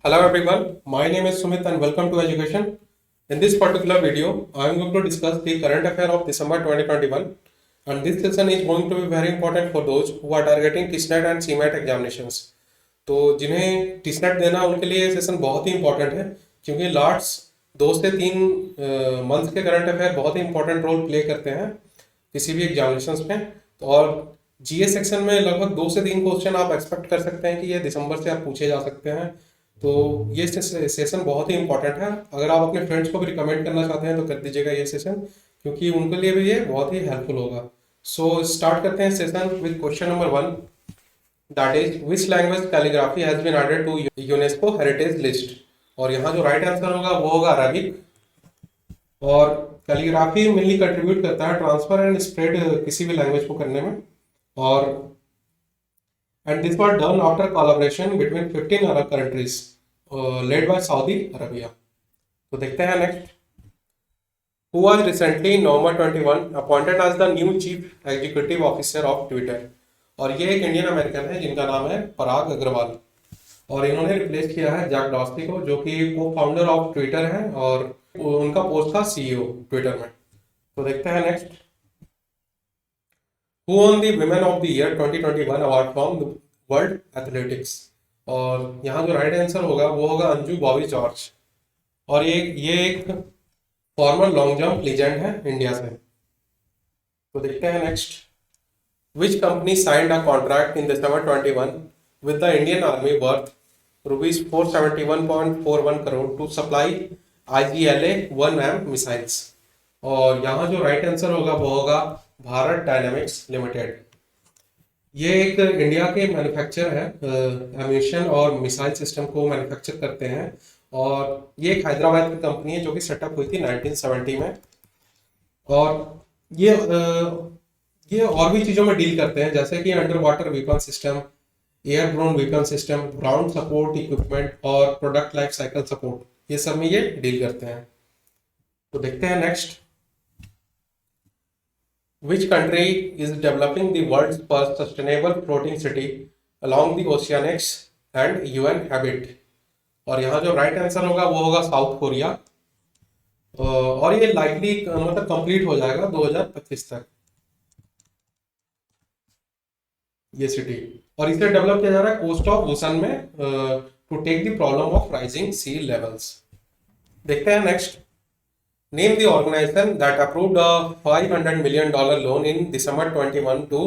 Hello everyone, my name is Sumit and welcome to Education. In this particular video, I am going to discuss the current affair of December 2021 and this session is going to be very important for those who are targeting TISNET and CMAT examinations. तो जिन्हें TISNET देना है उनके लिए ये session बहुत ही important है क्योंकि लास्ट 2 से 3 मंथ के करंट अफेयर बहुत ही इंपॉर्टेंट रोल प्ले करते हैं किसी भी एग्जामिनेशंस में। और जीएस सेक्शन में लगभग 2 से 3 क्वेश्चन आप एक्सपेक्ट कर सकते हैं कि ये दिसंबर से आप पूछे जा सकते हैं। तो ये सेशन बहुत ही इंपॉर्टेंट है। अगर आप अपने फ्रेंड्स को भी रिकमेंड करना चाहते हैं तो कर दीजिएगा ये सेशन, क्योंकि उनके लिए भी ये बहुत ही हेल्पफुल होगा। सो स्टार्ट करते हैं session with question number 1, that is which language calligraphy has been added to UNESCO heritage list. और यहाँ जो राइट आंसर होगा वो होगा अरबिक। और कैलीग्राफी मेनली कंट्रीब्यूट करता है ट्रांसफर एंड स्प्रेड किसी भी लैंग्वेज को करने में। और and this was done after collaboration between 15 Arab countries led by Saudi Arabia. तो देखते हैं next. Who was recently in November 21 appointed as the new chief executive officer of Twitter। और ये एक इंडियन अमेरिकन है जिनका नाम है पराग अग्रवाल और इन्होंने रिप्लेस किया है जैक डॉर्सी को, जो कि को फाउंडर ऑफ ट्विटर है और उनका पोस्ट था सीईओ ट्विटर में। तो देखते हैं next. Who won the Women of the Year 2021 award from the World Athletics। और यहाँ जो राइट आंसर होगा वो होगा अंजू बॉबी जॉर्ज। और ये एक फॉर्मर लॉन्ग जंप लीजेंड है इंडिया से। तो देखते हैं next. Which company signed a contract in December 21 with the Indian army worth ₹471.41 crore to supply IGLA 1M missiles. और यहाँ जो राइट आंसर होगा वो होगा भारत डायनामिक्स लिमिटेड। ये एक इंडिया के मैन्युफैक्चर है, एम्यूनिशन और मिसाइल सिस्टम को मैन्युफैक्चर करते हैं। और ये एक हैदराबाद की कंपनी है जो कि सेटअप हुई थी 1970 में। और ये और भी चीज़ों में डील करते हैं, जैसे कि under water weapon system, airborne weapon system, ground support equipment और प्रोडक्ट लाइफ साइकिल सपोर्ट, ये सब में ये डील करते हैं। तो देखते हैं next. Which country is developing the world's first sustainable floating city along the oceanics and UN Habit। और यहाँ जो राइट आंसर होगा वो होगा साउथ कोरिया। और ये लाइकली मतलब कंप्लीट हो जाएगा 2025 तक ये सिटी। और इसे डेवलप किया जा रहा है कोस्ट ऑफ ओशन में to take the problem of rising sea levels. देखते हैं next. Name the organization that approved a $500 million loan in December 21 to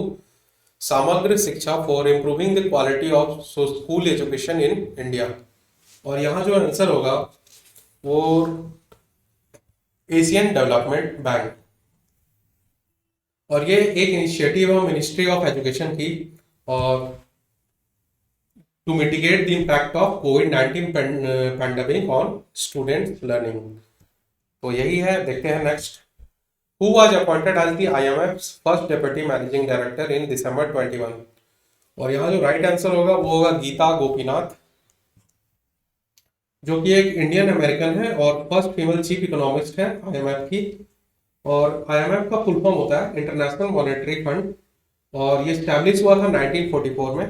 Samagra Shiksha for improving the quality of school education in India। और यहाँ जो answer होगा वो Asian development bank. और ये एक इनिशिएटिव है मिनिस्ट्री ऑफ एजुकेशन की, और to mitigate the impact of COVID-19 pandemic on students learning. तो यही है। देखते हैं next. Who was appointed as the IMF's first deputy managing director in December 21। और यहाँ जो राइट आंसर होगा वो होगा गीता गोपीनाथ, जो कि एक इंडियन अमेरिकन है और फर्स्ट फीमेल चीफ इकोनॉमिस्ट है IMF की। और IMF का फुल फॉर्म होता है इंटरनेशनल मॉनेटरी फंड, और ये स्टैब्लिश हुआ था 1944 में।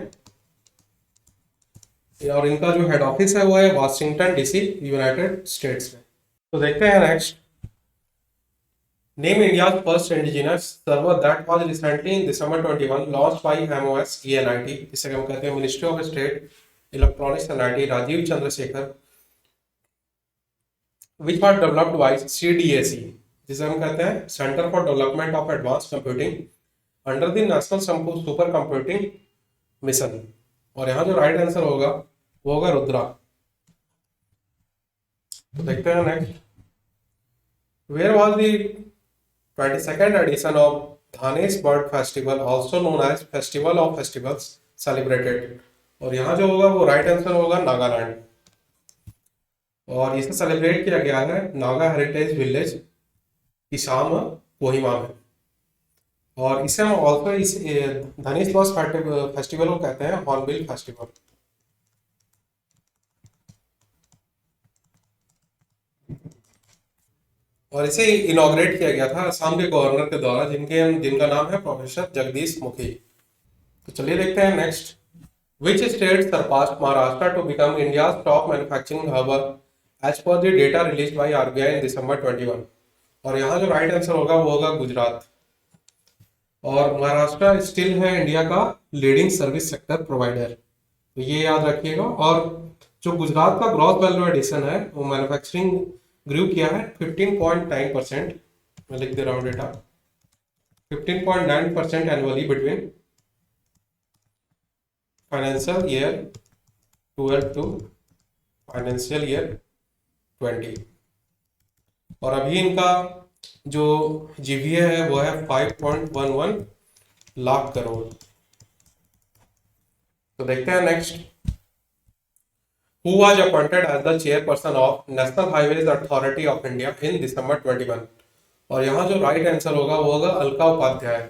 और इनका जो हेड ऑफिस है वो है वाशिंगटन DC, यूनाइटेड स्टेट्स में। तो देखते हैं next. Name India first indigenous server that was recently in December 21 launched by MOS ENIT, जिसे हम कहते हैं ministry of state electronics and IT, Rajeev Chandrasekhar. Which was developed by CDAC, जिसे हम कहते हैं centre for development of advance computing under the national super computing mission. और यहाँ जो राइट आंसर होगा वो होगा रुद्रा। तो देखते हैं next. Where was the 22nd edition of Dhanesh bird festival also known as festival of festivals celebrated. और यहाँ जो होगा वो राइट आंसर होगा नागालैंड। और इसे सेलिब्रेट किया गया है नागा हेरिटेज विलेज किसाम कोहिमा में। और इसे हम ऑल्सो इस धनेश बर्ड फेस्टिवल को कहते हैं हॉर्नबिल फेस्टिवल। और इसे इनॉग्रेट किया गया था असम के गवर्नर के द्वारा, जिनका नाम है प्रोफेसर जगदीश मुखी। तो चलिए देखते हैं next. Which state surpassed Maharashtra to become India's top manufacturing hub as per the data released by RBI in December 21? और यहाँ जो राइट आंसर होगा वो होगा गुजरात। और महाराष्ट्र स्टिल है इंडिया का लीडिंग सर्विस सेक्टर प्रोवाइडर, तो ये याद रखिएगा। और जो गुजरात का ग्रॉस वैल्यू एडिशन है वो मैन्युफैक्चरिंग ग्रू किया है 15.9%। मैं लिख दे रहा हूँ data, 15.9% annually between financial year 12 to financial year 20। और अभी इनका जो जीवीए है वो है 5.11 लाख करोड़। तो देखते हैं next. Who was appointed as the chairperson of National Highways Authority of India in December 21? और यहाँ जो राइट आंसर होगा वो होगा अलका उपाध्याय,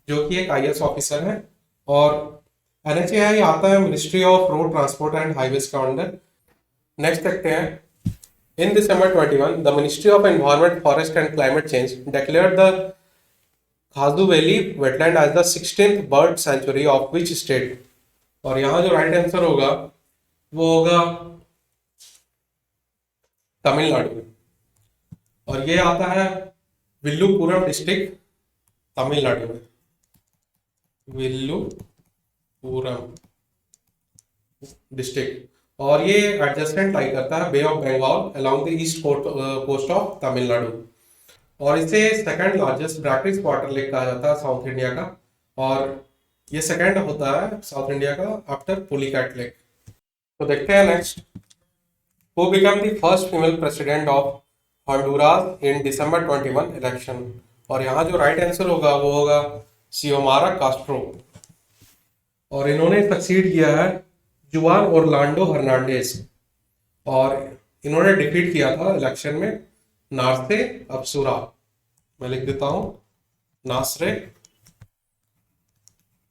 जो कि एक आईएएस ऑफिसर है। और एनएचएआई आता है ministry of road transport and highways के अंडर। नेक्स्ट देखते हैं। इन December 21, the Ministry of Environment, Forest and Climate Change declared the Khasdu Valley wetland as the 16th bird sanctuary of which state? और यहाँ जो right answer होगा वो होगा तमिलनाडु। और ये आता है विल्लुपुरम डिस्ट्रिक्ट तमिलनाडु में, विल्लुपुरम डिस्ट्रिक्ट। और ये एडजस्टेंट लाई करता है bay of Bengal along the east coast of Tamil Nadu. और इसे second largest brackish water lake कहा जाता है साउथ इंडिया का। और ये सेकंड होता है साउथ इंडिया का आफ्टर पुलिकैट लेक। तो देखते हैं next. Who become the first female president of Honduras in December 21 election? और यहाँ जो राइट आंसर होगा वो होगा सियोमारा कास्ट्रो। और इन्होंने सक्सीड किया है जुआन ओरलांडो हर्नांडेज। और इन्होंने डिफीट किया था इलेक्शन में नार्से अप्सुरा। मैं लिख देता हूं नासरे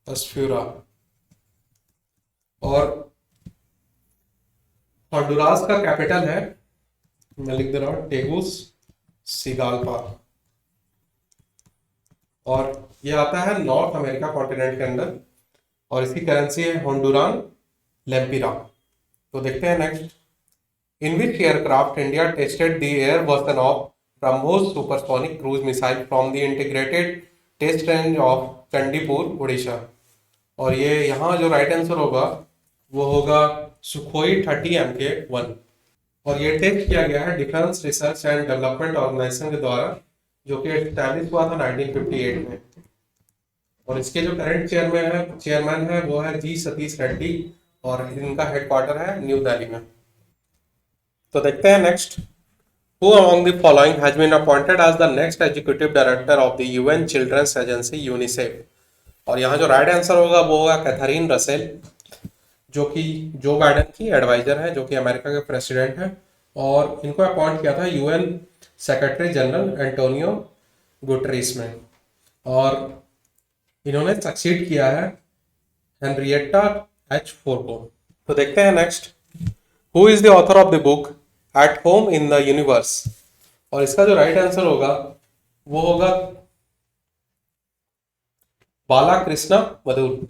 अस्फ्यूरा। और हॉन्डुरास का कैपिटल है, मैं लिख दे रहा हूं टेगुस सिगाल्पा। और ये आता है नॉर्थ अमेरिका कॉन्टिनेंट के अंदर। और इसकी करेंसी है होंडुरान लेम्पिरा। तो देखते हैं next. In which aircraft India tested the air version of BrahMos supersonic cruise missile from the integrated test range of Chandipur Orissa? और ये यहाँ जो राइट आंसर होगा वो होगा सुखोई 30 MK1। और ये टेस्ट किया गया है Defence Research and Development Organisation के द्वारा, जो कि एस्टैब्लिश हुआ था 1958 में। और इसके जो करंट चेयरमैन है वो है जी सतीश रेड्डी। और इनका हेडक्वार्टर है न्यू दिल्ली में। तो देखते हैं next. Who among the following has been appointed as the next executive director of the UN children's agency UNICEF? और यहाँ जो राइट आंसर होगा वो होगा कैथरीन रसेल, जो कि जो बाइडेन की एडवाइजर है, जो कि अमेरिका के प्रेसिडेंट है। और इनको अपॉइंट किया था UN secretary general Antonio Guterres में। और इन्होंने सक्सीड किया है हेनरिएटा H4 को। तो देखते हैं next. Who is the author of the book at home in the universe? और इसका जो राइट आंसर होगा वो होगा बालाकृष्ण मधुर।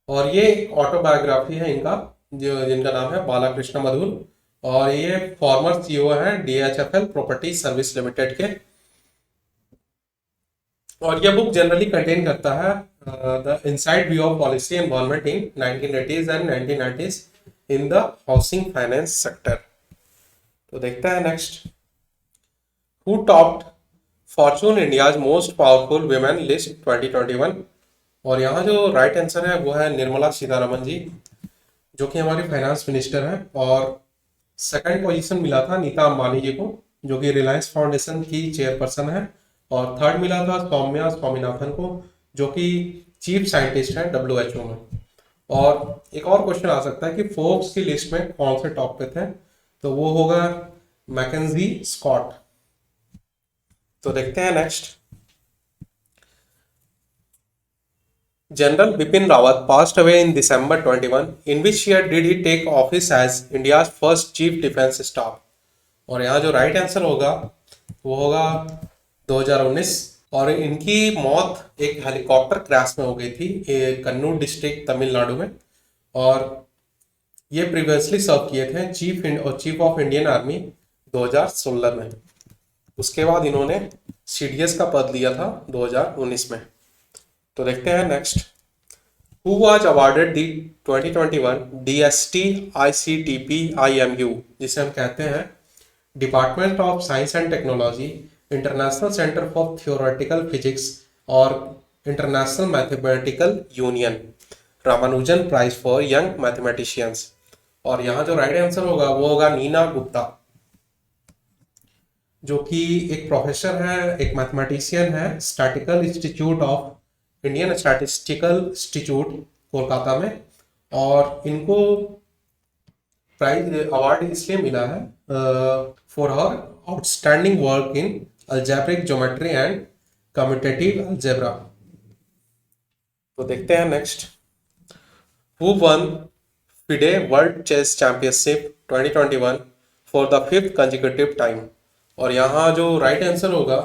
और ये एक ऑटोबायोग्राफी है इनका, जिनका नाम है बालाकृष्ण मधुर। और ये फॉर्मर सीईओ है DHFL प्रॉपर्टी सर्विस लिमिटेड के। और यह बुक जनरली कंटेन करता है the inside view of policy environment in 1980s and 1990s in the housing finance sector. तो देखते हैं next. Who topped Fortune India's most powerful women list 2021? और यहाँ जो राइट आंसर है वो है निर्मला सीतारमन जी, जो कि हमारी फाइनेंस मिनिस्टर हैं। और सेकंड पोजीशन मिला था नीता अंबानी जी को, जो कि रिलायंस फाउंडेशन की चेयरपर्सन है। और थर्ड मिला था सौम्या स्वामीनाथन को, जो कि चीफ साइंटिस्ट हैं WHO में। और एक और क्वेश्चन आ सकता है कि फोर्ब्स की लिस्ट में कौन से टॉप पे थे? तो वो होगा मैकेंजी स्कॉट। तो देखते हैं next. General Bipin Rawat passed away in December 21. In which year did he take office as India's first chief defense staff? और यहाँ जो राइट आंसर होगा वो होगा 2019। और इनकी मौत एक हेलीकॉप्टर क्रैश में हो गई थी कन्नूर डिस्ट्रिक्ट तमिलनाडु में। और ये प्रीवियसली सर्व किए थे चीफ ऑफ इंडियन आर्मी 2016 में। उसके बाद इन्होंने सीडीएस का पद लिया था 2019 में। तो देखते हैं next. Who was awarded the 2021 DST ICTP IMU, जिसे हम कहते हैं department of science and technology international centre for theoretical physics और international mathematical union Ramanujan prize for young mathematicians. और यहाँ जो राइट आंसर होगा वो होगा नीना गुप्ता, जो कि एक प्रोफेसर है, एक मैथमेटिशियन है, statical institute of Indian statistical institute Kolkata में। और इनको प्राइज अवार्ड इसलिए मिला है for her outstanding work in algebraic geometry and commutative algebra. तो देखते हैं next. Who won FIDE world chess championship 2021 for the 5th consecutive time. और यहाँ जो राइट आंसर होगा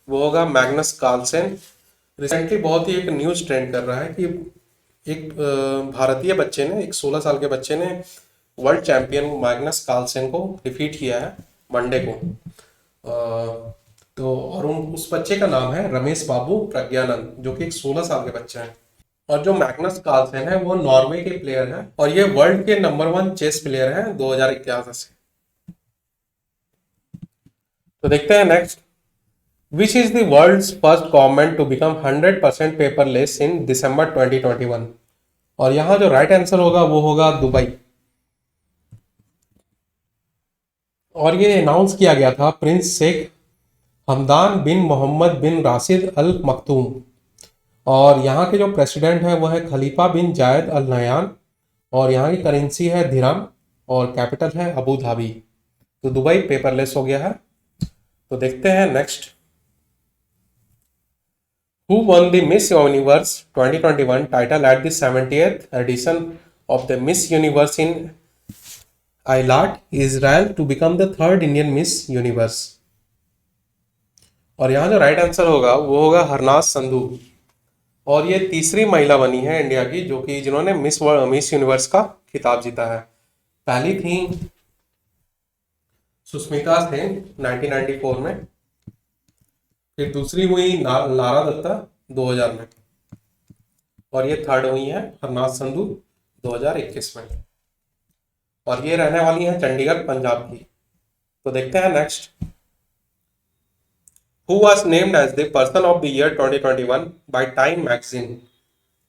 वो होगा मैग्नस कार्लसेन। रिसेंटली बहुत ही एक न्यूज़ ट्रेंड कर रहा है कि एक भारतीय बच्चे ने, एक 16 साल के बच्चे ने वर्ल्ड चैंपियन मैग्नस कार्लसेन को डिफीट किया है मंडे को। तो और उस बच्चे का नाम है रमेश बाबू प्रज्ञानंद, जो कि एक 16 साल के बच्चे हैं। और जो मैग्नस कार्लसेन है वो नॉर्वे के प्लेयर हैं और ये वर्ल्ड के नंबर 1 चेस प्लेयर हैं 2011 से। तो देखते हैं next. Which is the world's first government to become 100% paperless in December 2021? और यहाँ जो राइट आंसर होगा वो होगा दुबई। और ये अनाउंस किया गया था प्रिंस शेख हमदान बिन मोहम्मद बिन राशिद अल मखतूम। और यहाँ के जो प्रेसिडेंट हैं वो है खलीफा बिन जायद अल नहयान। और यहाँ की करेंसी है दिरहम और कैपिटल है अबू धाबी। तो दुबई पेपरलेस हो गया है। तो देखते हैं next. Who won the Miss Universe 2021 title at the 70th edition of the Miss Universe in Eilat, Israel, to become the 3rd Indian Miss Universe? और यहाँ जो राइट आंसर होगा वो होगा हरनाज संधू। और ये तीसरी महिला बनी है इंडिया की जो कि जिन्होंने मिस यूनिवर्स का खिताब जीता है। पहली थी सुष्मिता सेन 1994 में, फिर दूसरी हुई लारा दत्ता 2000 में, और ये थर्ड हुई है हरनाज संधू 2021 में। और ये रहने वाली है चंडीगढ़ पंजाब की। तो देखते हैं next. Who was named as the person of the year 2021 by Time magazine?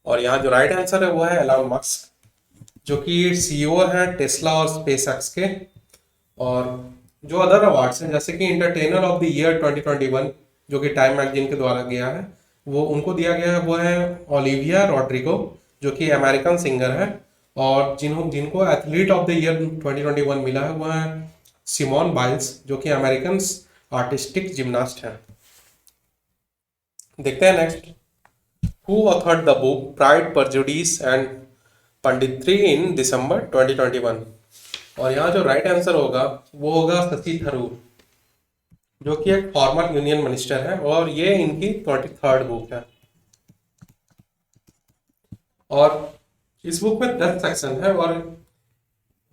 और यहाँ जो राइट आंसर है वो है एलन मस्क, जो कि सीईओ है टेस्ला और स्पेसएक्स के। और जो अदर अवार्ड्स हैं जैसे कि इंटरटेनर ऑफ द ईयर 2021 जो कि टाइम मैगजीन के द्वारा गया है, वो उनको दिया गया है, वो है ओलिविया रोड्रिगो, जो कि अमेरिकन सिंगर है। और जिनको एथलीट ऑफ द ईयर 2021 मिला है वो है सिमोन बाइल्स, जो कि अमेरिकन आर्टिस्टिक जिम्नास्ट है। देखते हैं next. Who authored the book pride prejudice and punditry in December 2021? और यहाँ जो राइट आंसर होगा वो होगा शशि थरूर, जो कि एक फॉर्मर यूनियन मिनिस्टर है। और ये इनकी 23rd बुक है। और इस बुक में 10 सेक्शन है और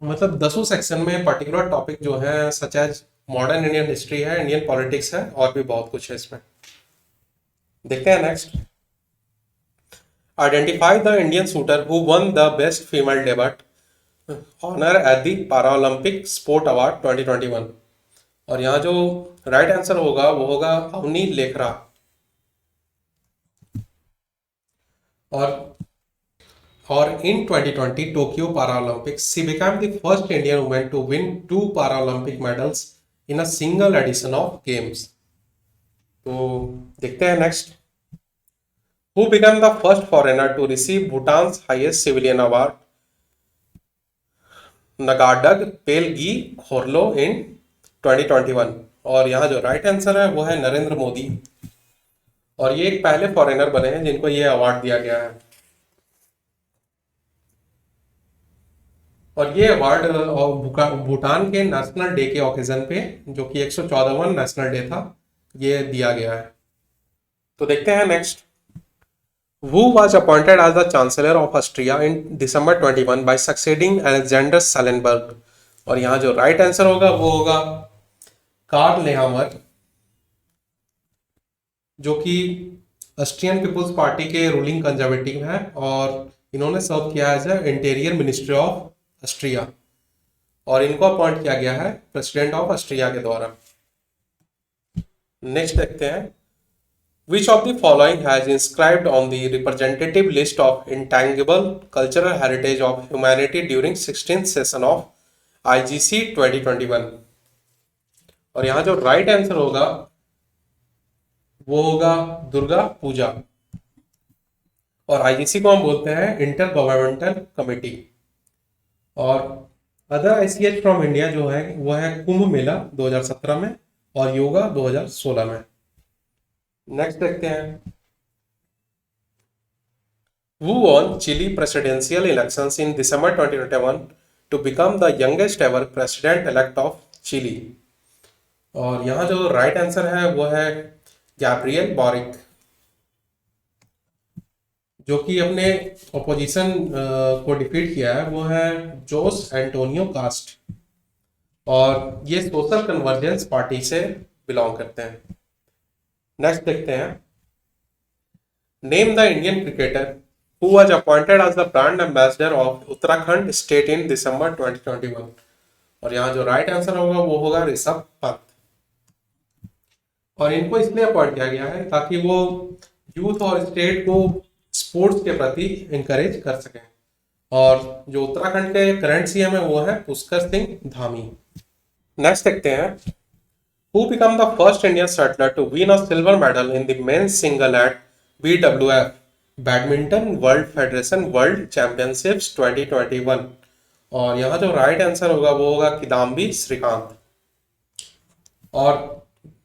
मतलब 10 सेक्शन में पर्टिकुलर टॉपिक जो है such as modern Indian history है, इंडियन पॉलिटिक्स है और भी बहुत कुछ है इसमें। देखते हैं next. Identify the Indian shooter who won the best female debut honour at the Paralympic sport award 2021। और यहाँ जो राइट आंसर होगा वो होगा अवनी लेखरा। और in 2020 Tokyo Paralympics she became the first Indian women to win 2 Paralympic medals in a single edition of games. तो देखते हैं next. Who became the first foreigner to receive Bhutan's highest civilian award Ngadag Pelgi Khorlo in 2021? और यहाँ जो right answer है वो है नरेंद्र मोदी। और ये एक पहले फॉरेनर बने हैं जिनको ये अवार्ड दिया गया है। और ये अवार्ड भूटान के नेशनल डे के ओकेजन पे, जो कि 114वां नेशनल डे था, ये दिया गया है। तो देखते हैं next. Who was appointed as the Chancellor of Austria in December 21 by succeeding Alexander Schallenberg? और यहाँ जो राइट आंसर होगा वो होगा कार्ल नेहामर, जो कि ऑस्ट्रियन पीपुल्स पार्टी के रूलिंग कंजर्वेटिव हैं और इन्होंने सर्व किया as interior ministry of Austria और इनको अपॉइंट किया गया है प्रेसिडेंट ऑफ ऑस्ट्रिया के द्वारा। नेक्स्ट देखते हैं। Which of the following has inscribed on the representative list of intangible cultural heritage of humanity during 16th session of IGC 2021? और यहाँ जो राइट आंसर होगा वो होगा दुर्गा पूजा और आईजीसी को हम बोलते हैं इंटर गवर्नमेंटल कमेटी। और अदर आईसीएच फ्रॉम इंडिया जो है वो है कुंभ मेला 2017 में और योगा 2016 में। नेक्स्ट देखते हैं। Who won Chile presidential elections in December 2021 to become the youngest ever president-elect of Chile? और यहाँ जो राइट आंसर है वो है गैब्रियल बॉरिक, जो कि अपने ऑपोजिशन को डिफीट किया है, वो है जोस एंटोनियो कास्ट और ये सोशल कन्वर्जेंस पार्टी से बिलोंग करते हैं। नेक्स्ट देखते हैं। Name the Indian cricketer who was appointed as the brand ambassador of Uttarakhand state in December 2021। और यहाँ जो राइट आंसर होगा वो होगा ऋषभ पंत और इनको इसलिए अपॉइंट किया गया है ताकि वो यूथ और स्टेट को स्पोर्ट्स के प्रति इंकरेज कर सकें। और जो उत्तराखंड के करंट सीएम है वो है पुष्कर सिंह धामी। नेक्स्ट देखते हैं। Who became the first Indian shutler to win a silver medal in the men's single at BWF Badminton World Federation World Championships 2021? और यहाँ जो राइट आंसर होगा वो होगा किदाम्बी श्रीकांत। और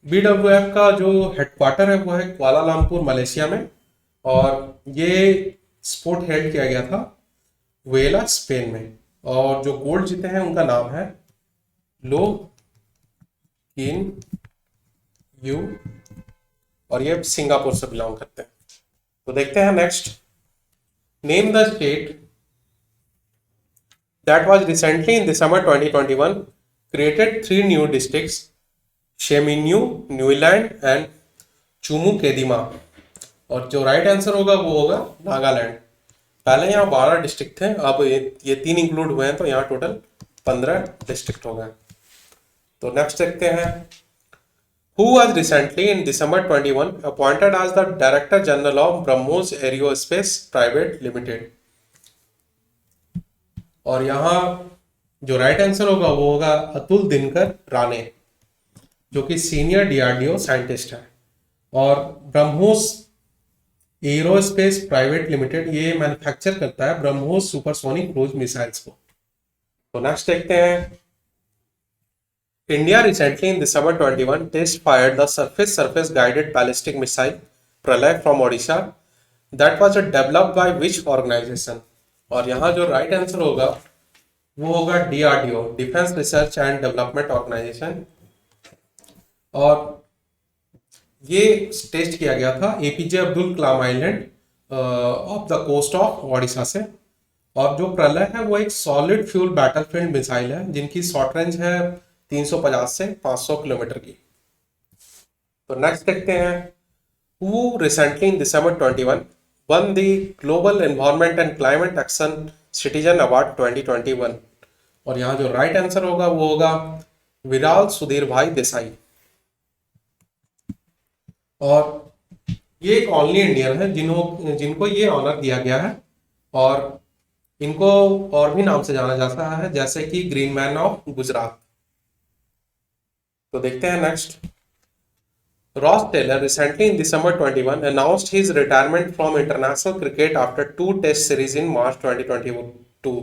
BWF का जो हेडक्वार्टर है वो है कुआलालंपुर मलेशिया में और ये स्पोर्ट हेल्ड किया गया था वेला स्पेन में। और जो गोल्ड जीते हैं उनका नाम है लो इन यू और ये सिंगापुर से बिलोंग करते हैं। तो देखते हैं next. Name the state that was recently in December 2021 created 3 new districts Tseminyu, Niuland and Chumoukedima. और जो राइट आंसर होगा वो होगा नागालैंड। पहले यहाँ 12 डिस्ट्रिक्ट थे, अब ये 3 इंक्लूड हुए हैं तो यहाँ टोटल 15 डिस्ट्रिक्ट हो गए। तो नेक्स्ट देखते हैं। Who was recently in December 21 appointed as the Director General of BrahMos Aerospace Private Limited? और यहाँ जो राइट आंसर होगा वो होगा अतुल दिनकर राणे, जो कि सीनियर डीआरडीओ साइंटिस्ट है। और ब्रह्मोस एरोस्पेस प्राइवेट लिमिटेड ये मैन्युफैक्चर करता है ब्रह्मोस सुपरसोनिक क्रूज मिसाइल्स को। तो नेक्स्ट देखते हैं। India recently in December 21 test fired the surface guided ballistic missile Pralay from Odisha that was developed by which organization? और यहाँ जो राइट आंसर होगा वो होगा DRDO Defence Research and Development Organisation. और ये टेस्ट किया गया था APJ Abdul Kalam island off the coast of Odisha से। और जो प्रलय है वो एक सॉलिड फ्यूल बैटलफील्ड मिसाइल है जिनकी शॉर्ट रेंज है 350 से 500 किलोमीटर की। तो नेक्स्ट देखते हैं। Who recently in December 21 won the Global Environment and Climate Action Citizen Award 2021? और यहाँ जो राइट आंसर होगा वो होगा विराल सुधीर भाई देसाई। और ये एक ओनली इंडियन है जिनको ये ऑनर दिया गया है और इनको और भी नाम से जाना जाता है जैसे कि ग्रीन मैन ऑफ गुजरात। तो देखते हैं next. Ross Taylor recently in December 21 announced his retirement from international cricket after 2 test series in March 2022.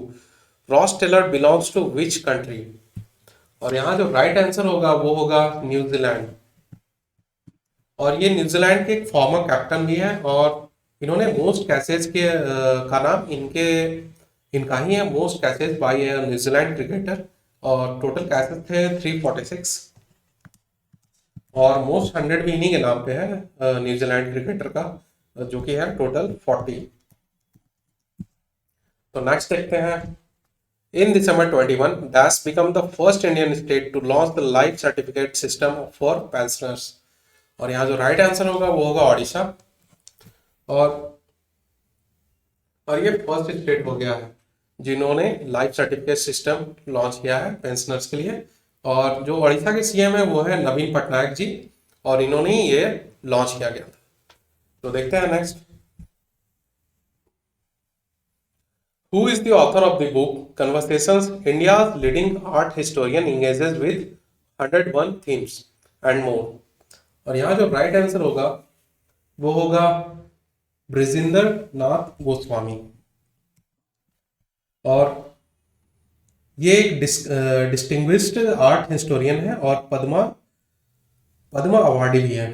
Ross Taylor belongs to which country? और यहाँ जो राइट आंसर होगा वो होगा न्यूजीलैंड। और ये न्यूजीलैंड के एक फॉर्मर कैप्टन भी है और इन्होंने मोस्ट कैचेज के का नाम इनका ही है, most catches by New Zealand cricketer. और टोटल कैचेज थे 346। और मोस्ट 100 भी इन्हीं के नाम पे है न्यूजीलैंड क्रिकेटर का, जो कि है टोटल 40। तो नेक्स्ट देखते हैं। In December 21, DAS became the first Indian state to launch the life certificate system for pensioners। और यहाँ जो राइट आंसर होगा वो होगा ओडिशा। और ये फर्स्ट स्टेट हो गया है जिन्होंने लाइफ सर्टिफिकेट सिस्टम लॉन्च किया है पेंशनर्स के लिए। और जो ओडिशा के सीएम है वो है नवीन पटनायक जी, और इन्होंने ही ये लॉन्च किया गया था। तो देखते हैं next. Who is the author of the book Conversations? India's leading art historian engages with 101 themes and more। और यहाँ जो राइट आंसर होगा वो होगा ब्रिजेंद्र नाथ गोस्वामी। और ये एक डिस्टिंग्विश्ड आर्ट हिस्टोरियन है और पद्मा अवार्डी भी है।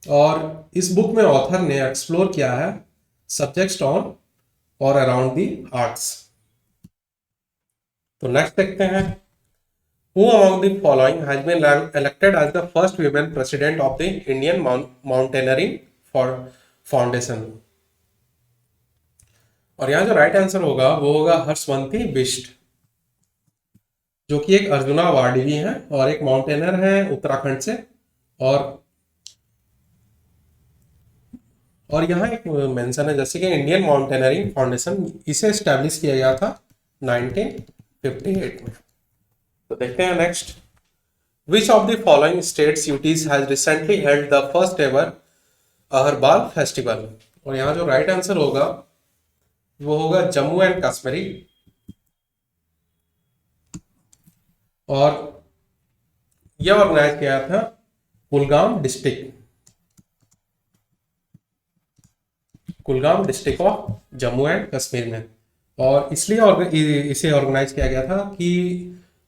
और इस बुक में ऑथर ने एक्सप्लोर किया है सब्जेक्ट्स ऑन और अराउंड दी आर्ट्स। तो नेक्स्ट देखते हैं। Who among the following has been elected as the first women president of the Indian Mountaineering Foundation? और यहाँ जो राइट आंसर होगा वो होगा हर्षवंती बिष्ट, जो कि एक अर्जुना अवार्डी भी है और एक माउंटेनर है उत्तराखंड से। और यहाँ एक मेंशन है जैसे कि इंडियन माउंटेनरिंग फाउंडेशन, इसे एस्टेब्लिश किया गया था 1958 में। तो देखते हैं next. Which of the following states UTs has recently held the first ever Aharbal festival? और यहाँ जो राइट आंसर होगा वो होगा जम्मू एंड कश्मीर। और यह ऑर्गेनाइज किया था Kulgam district of Jammu and Kashmir में। और इसलिए इसे ऑर्गेनाइज किया गया था कि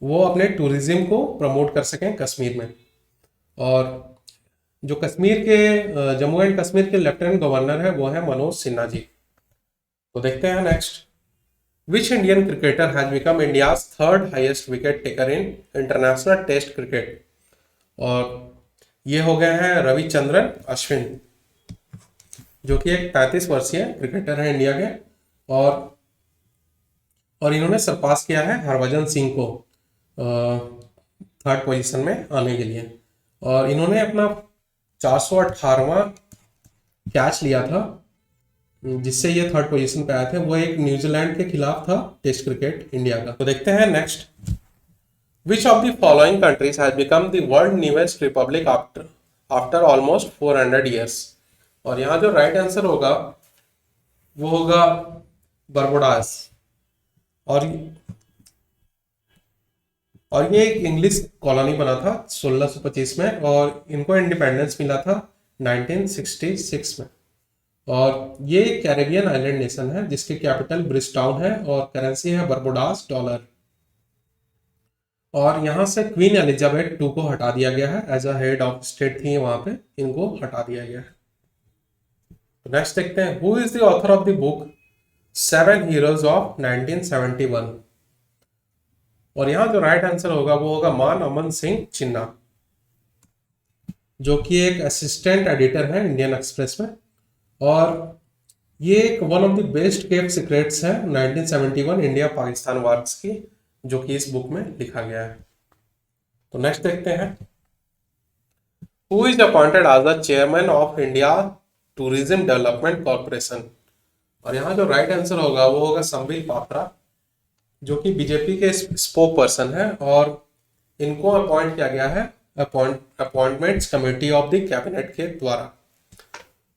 वो अपने टूरिज्म को प्रमोट कर सकें कश्मीर में। और जो जम्मू एंड कश्मीर के लेफ्टिनेंट गवर्नर है वो है मनोज सिन्हा जी। तो देखते हैं next. Which Indian cricketer has become India's third highest wicket taker in international test cricket? और ये हो गए हैं रविचंद्रन अश्विन, जो कि एक 35 वर्षीय क्रिकेटर है इंडिया के। और इन्होंने सरपास किया है हरभजन सिंह को थर्ड पोजीशन में आने के लिए। और इन्होंने अपना 418वां कैच लिया था जिससे ये थर्ड पोजीशन पे आए थे। वो एक न्यूजीलैंड के खिलाफ था टेस्ट क्रिकेट इंडिया का। तो देखते हैं next. Which of the following countries has become the world newest Republic after almost 400 years? और यहाँ जो राइट आंसर होगा वो होगा बरबोडास। और ये एक इंग्लिश कॉलोनी बना था 1625 में, और इनको इंडिपेंडेंस मिला था 1966 में। और ये एक कैरेबियन आइलैंड नेशन है जिसकी कैपिटल ब्रिजटाउन है और करेंसी है बरबोडास डॉलर। और यहाँ से क्वीन एलिजाबेथ 2 को हटा दिया गया है, as a head of state थी वहां पे, इनको हटा दिया गया है। तो नेक्स्ट देखते हैं। Who is the author of the book 7 heroes of 1971? और यहाँ जो राइट आंसर होगा वो होगा मान अमन सिंह चिन्ना, जो कि एक असिस्टेंट एडिटर है इंडियन एक्सप्रेस में। और ये एक one of the best capped secrets है 1971 इंडिया पाकिस्तान वार्स की, जो कि इस बुक में लिखा गया है। तो नेक्स्ट देखते हैं। Who is appointed as the chairman of India tourism development corporation? और यहाँ जो राइट आंसर होगा वो होगा संबित पात्रा, जो कि बीजेपी के स्पोक पर्सन है। और इनको अपॉइंट किया गया है appointments committee of the cabinet के द्वारा।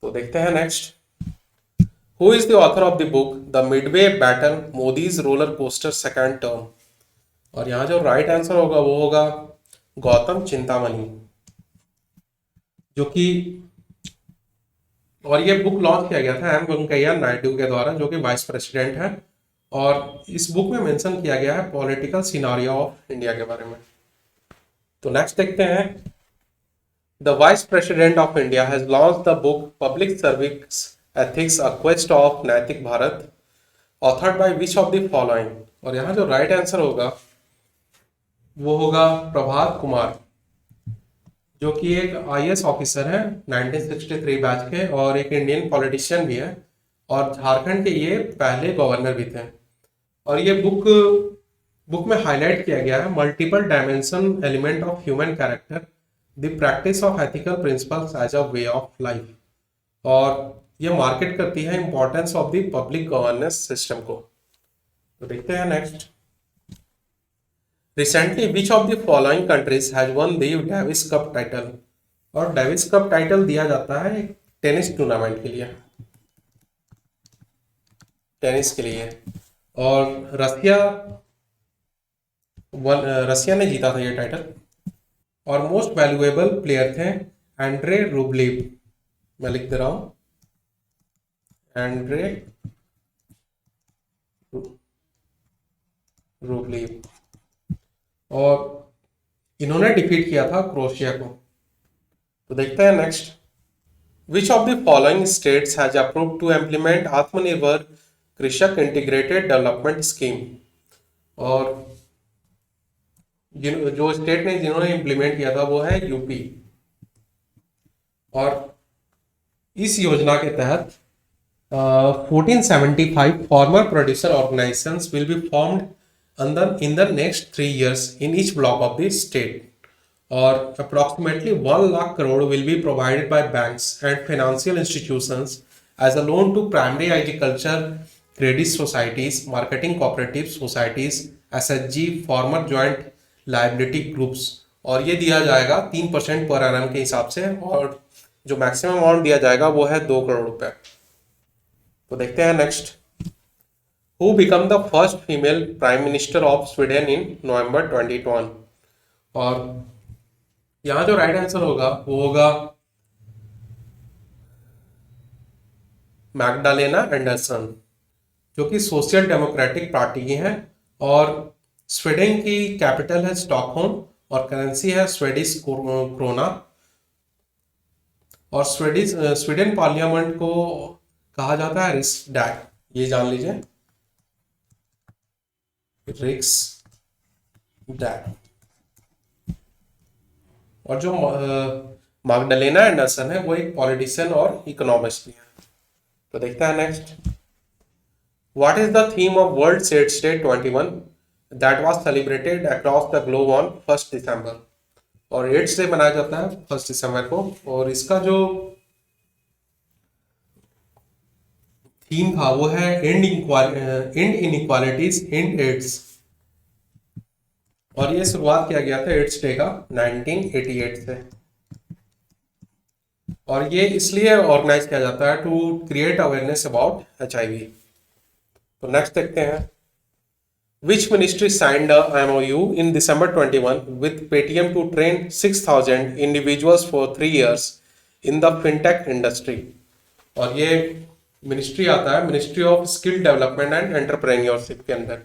तो देखते हैं next. Who is the author of the book the Midway battle Modi's roller coaster second term? और यहाँ जो राइट आंसर होगा वो होगा गौतम चिंतामणि, जो कि और ये बुक लॉन्च किया गया था एम वेंकैया नायडू के द्वारा, जो कि वाइस प्रेसिडेंट है। और इस बुक में मेंशन किया गया है पॉलिटिकल सिनारियो ऑफ इंडिया के बारे में। तो नेक्स्ट देखते हैं। The vice president of India has launch the book public service ethics a quest of Naitik Bharat, authored by which of the following? और यहाँ जो राइट आंसर होगा वो होगा प्रभात कुमार, जो कि एक आईएएस ऑफिसर है 1963 बैच के और एक इंडियन पॉलिटिशियन भी है और झारखंड के ये पहले गवर्नर भी थे। और ये बुक में हाईलाइट किया गया है multiple dimension element of human character, the practice of ethical principles as a way of life. और ये मार्केट करती है importance of the public governance system को। तो देखते हैं next. Recently which of the following countries has won the Davis Cup title. और Davis Cup title दिया जाता है एक टेनिस टूर्नामेंट के लिए, टेनिस के लिए। और रसिया ने जीता था ये टाइटल। और मोस्ट वैल्यूएबल प्लेयर थे एंड्रे रूबलेव। मैं लिख दे रहा हूं, एंड्रे रूबलेव। और इन्होंने डिफीट किया था क्रोएशिया को। तो देखते हैं next. Which of the following states has approved to implement Atmanirbhar Krishak integrated development scheme. और जो स्टेट ने जिन्होंने इम्प्लीमेंट किया था वो है यूपी। और इस योजना के तहत 1475 farmer producer organisations will be formed in the next 3 years in each block of the state. और approximately 1 lakh crore will be provided by banks and financial institutions as a loan to primary agriculture credit societies, marketing cooperative societies, SHG, farmer joint liability groups। और ये दिया जाएगा 3% per annum के हिसाब से और जो मैक्सिमम अमाउंट दिया जाएगा वो है 2 करोड़ रुपए। तो देखते हैं next. Who became the first female prime minister of Sweden in November 2021। और यहाँ जो राइट आंसर होगा वो होगा मैग्डालेना एंडरसन, जो कि सोशल डेमोक्रेटिक पार्टी की हैं। और स्वीडन की कैपिटल है स्टॉकहोम और करेंसी है स्वेडिश क्रोना। और स्वीडन पार्लियामेंट को कहा जाता है रिक्सडैग, ये जान लीजिए, रिक्सडैग। और जो मैग्डालेना एंडरसन है वो एक पॉलिटिशियन और इकोनॉमिस्ट भी है। तो देखते हैं next. What is the theme of world AIDS day 21 that was celebrated across the globe on 1 December. और एड्स डे मनाया जाता है 1 दिसंबर को। और इसका जो थीम था वो है एंड इनइक्वालिटीज एंड एड्स। और ये शुरुआत किया गया था एड्स डे का 1988 से। और ये इसलिए ऑर्गेनाइज किया जाता है to create awareness about HIV। तो नेक्स्ट देखते हैं। Which ministry signed a MOU in December 21 with Paytm to train 6,000 individuals for 3 years in the fintech industry। और ये मिनिस्ट्री आता है ministry of skill development and entrepreneurship के अंदर।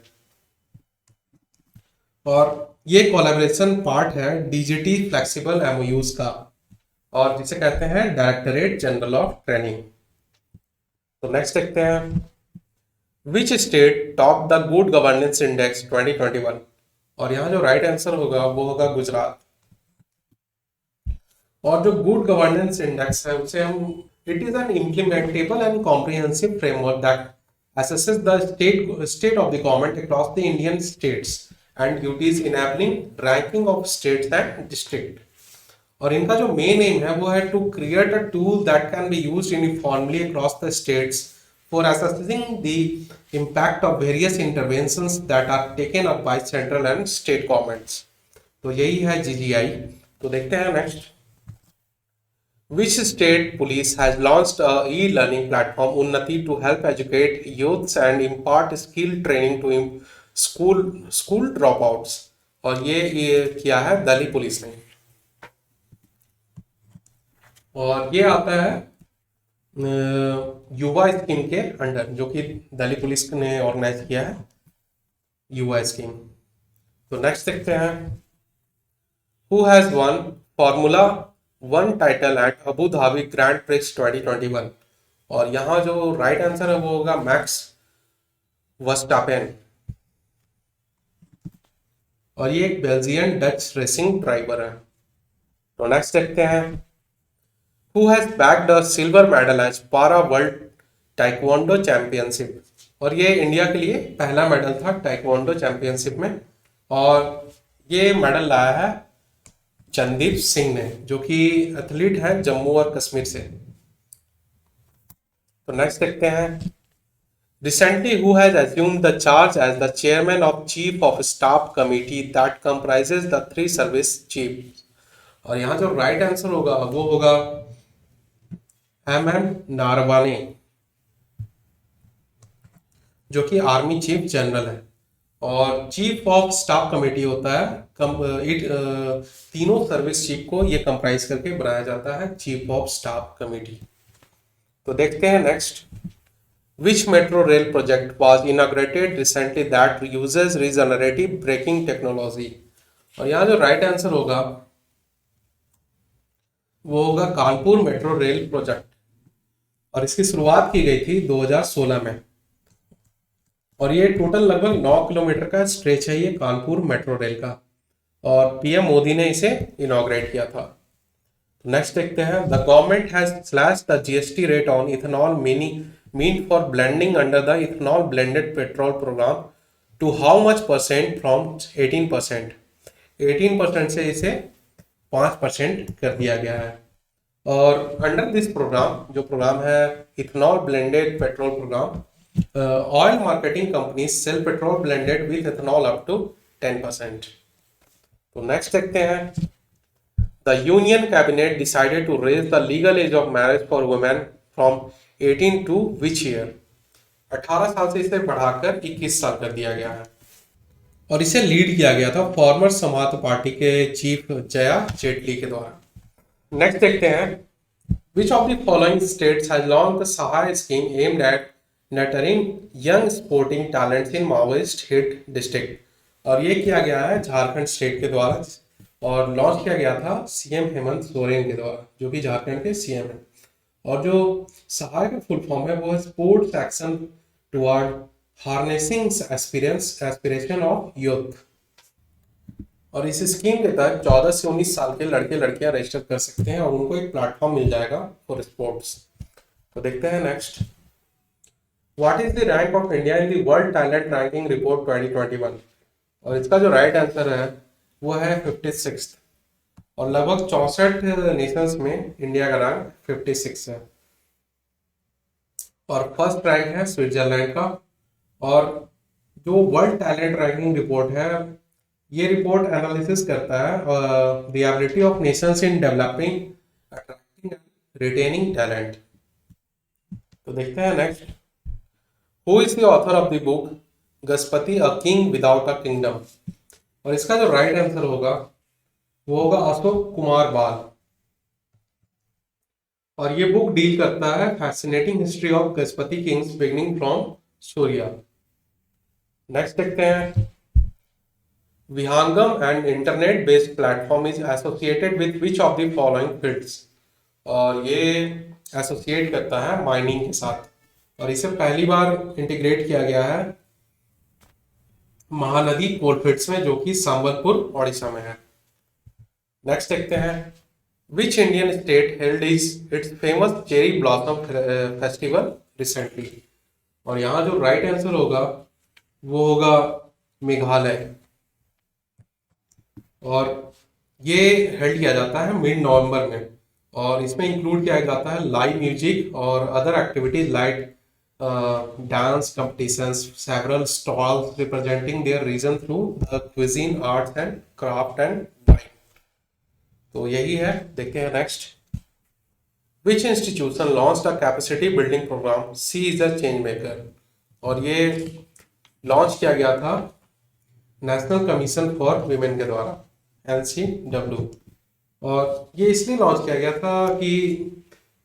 और ये कोलैबोरेशन पार्ट है DGT फ्लेक्सिबल MOUs का और जिसे कहते हैं डायरेक्टरेट जनरल ऑफ ट्रेनिंग। तो नेक्स्ट देखते हैं। Which state top the good governance index 2021। और यहाँ जो राइट आंसर होगा वो होगा गुजरात। और जो गुड गवर्नेंस इंडेक्स है उसे हम it is an implementable and comprehensive framework that assesses the state of the government across the Indian states and duties enabling ranking of states and district। और इनका जो मेन एम है वो है to create a tool that can be used uniformly across the states for assessing the impact of various interventions that are taken up by central and state governments। तो यही है GGI। तो देखते हैं next. Which state police has launched a e-learning platform Unnati to help educate youths and impart skill training to school dropouts। और ये किया है दिल्ली पुलिस ने। और ये आता है युवा स्कीम के अंडर, जो कि दिल्ली पुलिस ने ऑर्गेनाइज किया है युवा स्कीम। तो नेक्स्ट देखते हैं। Who has one formula 1 title at Abu Dhabi grand prix 2021। और यहाँ जो राइट आंसर है वो होगा मैक्स वर्स्टापेन। और ये एक बेल्जियन डच रेसिंग ड्राइवर है। तो नेक्स्ट देखते हैं, who has bagged a silver medal as para world taekwondo championship. और ये इंडिया के लिए पहला मेडल था टाइक्वांडो चैंपियनशिप में, और ये मेडल लाया है चंदीप सिंह ने, जो कि एथलीट है जम्मू और कश्मीर से। तो नेक्स्ट देखते हैं, recently who has assumed the charge as the chairman of chief of staff committee that comprises the three service chiefs। और यहाँ जो राइट आंसर होगा वो होगा एम नारवाने, जो कि आर्मी चीफ जनरल है। और चीफ ऑफ स्टाफ कमेटी होता है तीनों सर्विस चीफ को ये कंप्राइज करके बनाया जाता है चीफ ऑफ स्टाफ कमेटी। तो देखते हैं next, which metro rail project was inaugurated recently that uses regenerative braking technology। और यहाँ जो राइट आंसर होगा वो होगा कानपुर मेट्रो रेल प्रोजेक्ट, और इसकी शुरुआत की गई थी 2016 में। और ये टोटल लगभग 9 किलोमीटर का स्ट्रेच है ये कानपुर मेट्रो रेल का, और पीएम मोदी ने इसे इनॉग्रेट किया था। नेक्स्ट देखते हैं, the government has slash the GST rate on ethanol mean for blending under the ethanol blended petrol program to how much percent from 18%। 18% से इसे 5% कर दिया गया है। और अंडर दिस प्रोग्राम, जो प्रोग्राम है ethanol blended petrol program, oil marketing companies sell petrol blended with ethanol up to 10%। तो नेक्स्ट देखते हैं, the union cabinet decided to raise the legal age of marriage for women from 18 to which year. 18 साल से इसे बढ़ाकर 21 साल कर दिया गया है, और इसे लीड किया गया था फॉर्मर समाज पार्टी के चीफ जया जेटली के द्वारा। नेक्स्ट देखते हैं, विच of the following states has launched the Sahay scheme aimed at nurturing young sporting talents in Maoist hit district. और ये किया गया है झारखंड स्टेट के द्वारा, और लॉन्च किया गया था सीएम हेमंत सोरेन के द्वारा, जो कि झारखंड के सीएम है। और जो सहाय का फुल फॉर्म है वो है sports action toward harnessing aspiration of youth. और इस स्कीम के तहत 14 से 19 साल के लड़के लड़कियां रजिस्टर कर सकते हैं, और उनको एक प्लेटफॉर्म मिल जाएगा फॉर स्पोर्ट्स। तो देखते हैं next, what is the rank of India in the world talent ranking report 2021। और इसका जो राइट आंसर है वो है 56, और लगभग 64 नेशंस में इंडिया का रैंक 56 है। और फर्स्ट रैंक है स्विट्जरलैंड का। और जो वर्ल्ड टैलेंट रैंकिंग रिपोर्ट है, ये रिपोर्ट एनालिसिस करता है the ability of Nations in developing, attracting and retaining talent. तो देखते हैं next, who is the author of the book Gajapati a king without a kingdom. और इसका जो राइट आंसर होगा वो होगा अशोक कुमार बाल। और ये बुक डील करता है fascinating history of Gajapati Kings beginning from Surya. Next देखते हैं, विहंगम and internet based platform is associated with which of the following fields. और ये एसोसिएट करता है माइनिंग के साथ, और इसे पहली बार इंटीग्रेट किया गया है महानदी कोलफील्ड्स में, जो कि संबलपुर ओडिशा में है। नेक्स्ट देखते हैं, which Indian state held it's famous cherry blossom festival recently. और यहाँ जो राइट आंसर होगा वो होगा मेघालय, और ये हेल्ड किया जाता है मिड नवंबर में, और इसमें इंक्लूड किया जाता है लाइव म्यूजिक और other activities like dance competitions, several stalls representing their region through the cuisine, arts and craft and wine। तो यही है। देखते हैं next, which institution launched a capacity building program she is a change maker. और ये launch किया गया था नेशनल कमीशन फॉर वीमेन के द्वारा, NCW। और ये इसलिए लॉन्च किया गया था कि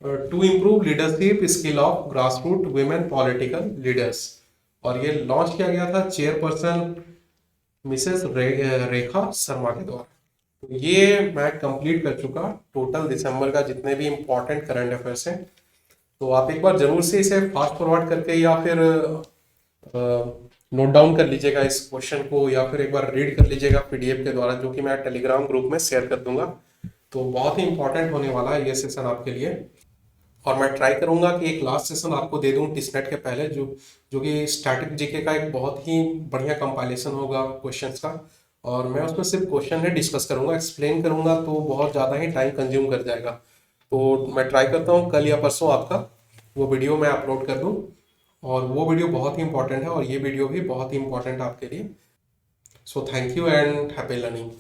to improve leadership skill of grass root women political leaders. और ये लॉन्च किया गया था चेयरपर्सन मिसेस रेखा शर्मा के द्वारा। तो ये मैं कंप्लीट कर चुका टोटल दिसंबर का जितने भी इम्पोर्टेंट करंट अफेयर्स हैं। तो आप एक बार जरूर से इसे फास्ट फॉरवर्ड करके या फिर नोट डाउन कर लीजिएगा इस क्वेश्चन को, या फिर एक बार रीड कर लीजिएगा PDF के द्वारा, जो कि मैं टेलीग्राम ग्रुप में शेयर कर दूंगा। तो बहुत ही इंपॉर्टेंट होने वाला है ये सेशन आपके लिए। और मैं ट्राई करूंगा कि एक लास्ट सेशन आपको दे दूं टिसनेट के पहले, जो कि स्टैटिक जीके का एक बहुत ही बढ़िया कंपाइलेशन होगा क्वेश्चंस का। और मैं उसमें सिर्फ क्वेश्चन है डिस्कस करूंगा, एक्सप्लेन करूंगा तो बहुत ज़्यादा ही टाइम कंज्यूम कर जाएगा। तो मैं ट्राई करता हूँ कल या परसों आपका वो वीडियो मैं अपलोड कर दूँ। और वो वीडियो बहुत ही इंपॉर्टेंट है और ये वीडियो भी बहुत ही इंपॉर्टेंट है आपके लिए। So thank you and happy learning.